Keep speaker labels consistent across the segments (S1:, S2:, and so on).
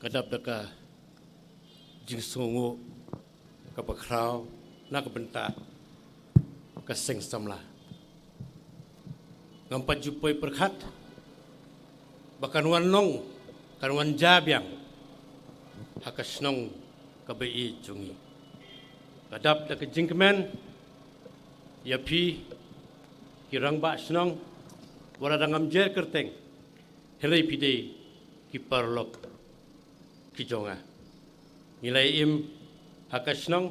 S1: kadap daka jing sungu ka bakrau nak benta ka seng samla ngampat jupoi perkhat bakan wan long kan wan jabyang hakasnong ka bai jungi kadap daka jingkemen ya pi kirang ba snong wala dangam jer kerteng helai pide ki parlok ki jonga nilai im hakasnong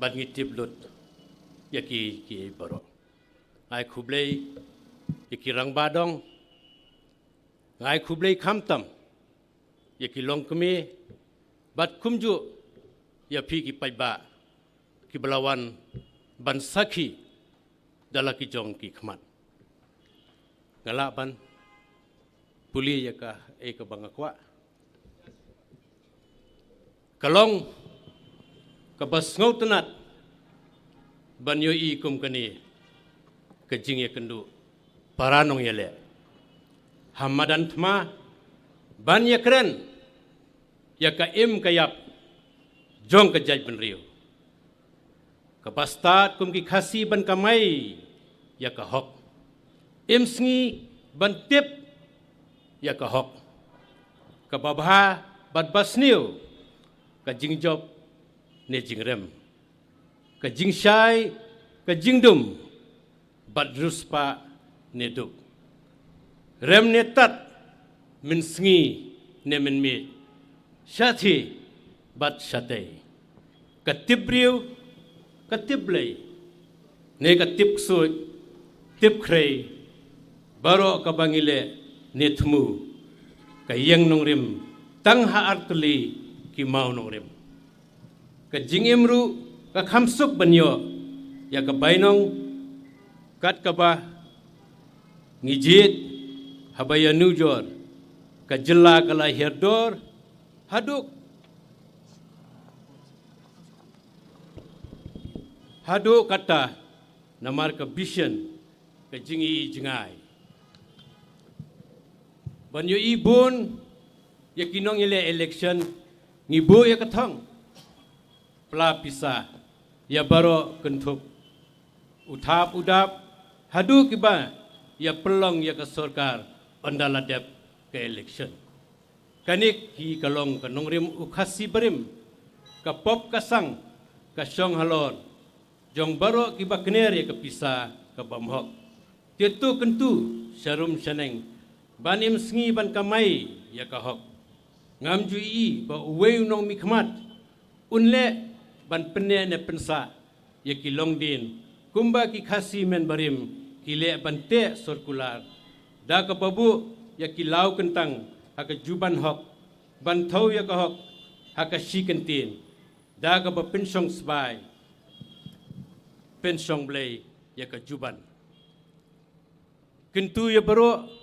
S1: bat ngitip lut ya ki baro ai khublei ya kirang badong ngai khublei khamtam ya ki long kemi bat kumju ya pi ki paiba ki belawan ban sakhi dala ki jong ki khmat ngala ban puli ya ka ka bangakwa kalong ka bas ngau tenat ban yo i kum kani ka jing ya kendu paranong yele hamadan thma ban ya kren ya ka im kayap jong ka jaj ban riu ka bastat kum ki khasi ban kamai ya ka hok im sngi ban tip ya ka hok ka babha bat basniu ka jingjob ne jingrem ka jingshai ka jingdum bat ruspa ne duk rem ne tat min sngi ne min mi shathi bat shatei ka tibriu ka tiblei ne ka tip sui tip khrei baro ka bangile ne thmu ka yang nongrim tang ha artuli ki mau nongrim ka jingimru ka khamsuk banyo ya ka bainong kat ka ba ngijit habaya nujor ka jilla kala herdor haduk kata namar ka vision ka jingi jingai banyo ibun ya kinong ile election ngibu ya kathong pla pisa ya baro kentup uthap udap hadu kiba ya pelong ya ka sarkar andala dep ka election kanik hi kalong kanongrim ukhasi berim ka pop kasang ka syong halon jong baro kiba kner ya ka pisa ka bamhok tetu kentu syarum syaneng banim sngi ban kamai ya ka hok ngam jui ba uwei nong mikmat unle ban penne ne pensa ya ki longdin kumba ki khasi men barim ki le ban te circular da ka babu ya ki lau kentang ha ka juban hok ban thau ya ka hok ha ka shi kentin da ka ba pensong sbai pensong blei ya ka juban kentu ya baro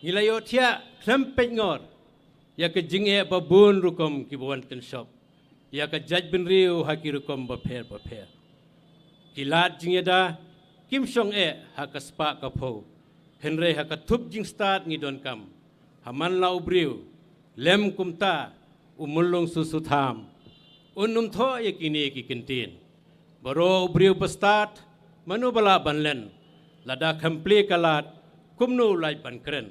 S1: Nilayo tia klempet ngor ya ke jinge babun rukom ki bawan ten shop ya ke jaj bin riu haki rukom baper kilat jinge da kim shong ha ka spa ka pho henre ha ka thup jing start ngi don kam haman lau briu lem kumta umulung susu tham unum tho ya kini ki kentin baro briu bestat manu bala banlen lada khample kalat kumnu lai ban kren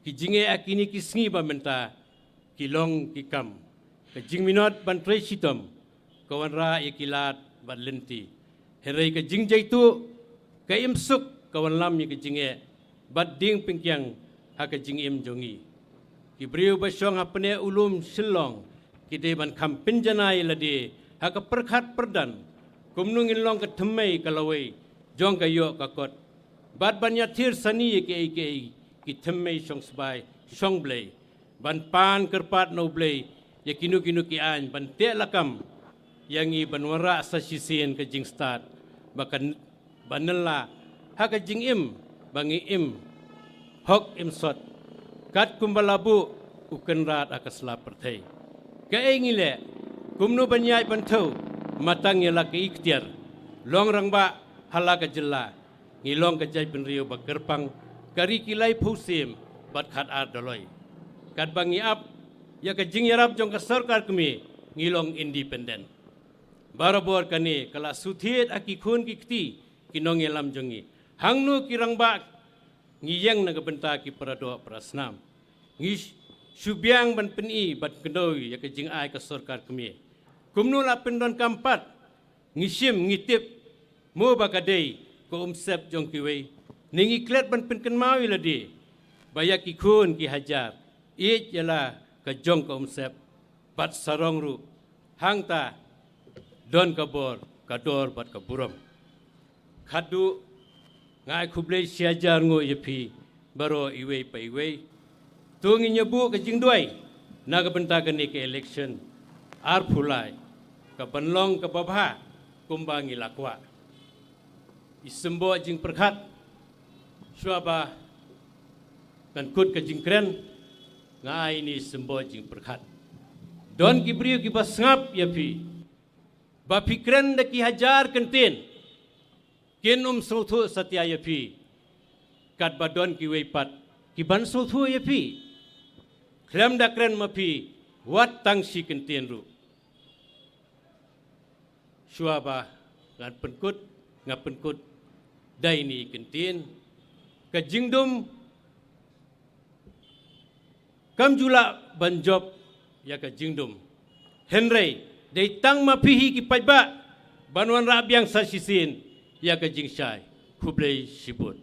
S1: ki jinge akini ki sngi ba menta ki long ki kam ka jing minot ban tre sitom kawan ra ya kilat ban lenti herai ka jing jaitu ka imsuk kawan lam ya ka jinge bat ding pingkyang ha ka jing im jongi ki briu ba syong apne ulum silong ki de ban kham pinjanai lade ha ka perkhat perdan kumnung in long ka thmei kalawai jong ka yo ka kot bat ban ya thir sani ke ki themmei song sbai song blei ban pan kerpat no blei ya kinu ki an ban te lakam yangi ban wara sa sisien ke jing start bakan banella ha ka jing im bangi im hok im sot kat kumbalabu uken rat akasla perthei ka engile kumnu banyai ban thau matang ya la ke ikhtiar long rangba hala ka jilla ngilong ka jai penriu ba gerpang kari kilai phusim bat khat ar doloi kat bangi ap ya ke jing yarap jong ke sarkar kami ngilong independen. Barabor kani kala suthiet aki khun ki kti kinong elam jongi. Hangnu kirang ba ngiyang nagabenta ki parado prasnam. Ngi subyang ban peni bat kendoi ya ke jing ai ke sarkar kami. Kumnu la pendon kampat ngisim ngitip mo bakadei ko umsep jong kiwei. Ningi klet ban penken mau iladi. Bayak ki khun ki hajar. It yala ke jong ko umsep bat sarong ru. Hang ta don kabor kador bat kaburam. Khadu ngai khublei siajar ngo yepi baro iwei pa iwei. Tungi nyebu ke jing duai naga benta kani ke election ar phulai ka banlong ka babha kumbangi lakwa. Isembo jing perkhat suaba kan kut ke jing kren ngai ni sembo jing perkhat. Don kibriu ki basngap yepi. Ba pikren de ki hajar kentin kin suthu satya yapi kat badon ki weipat ki ban suthu yapi klem da kren mapi wat tang si kentin ru suaba ngan penkut dai ni kentin ka jingdum kam jula banjob ya ka jingdum henry dai tang mapihi ki pajba banwan rabyang sa sisin ya ka jingshai khublei sibut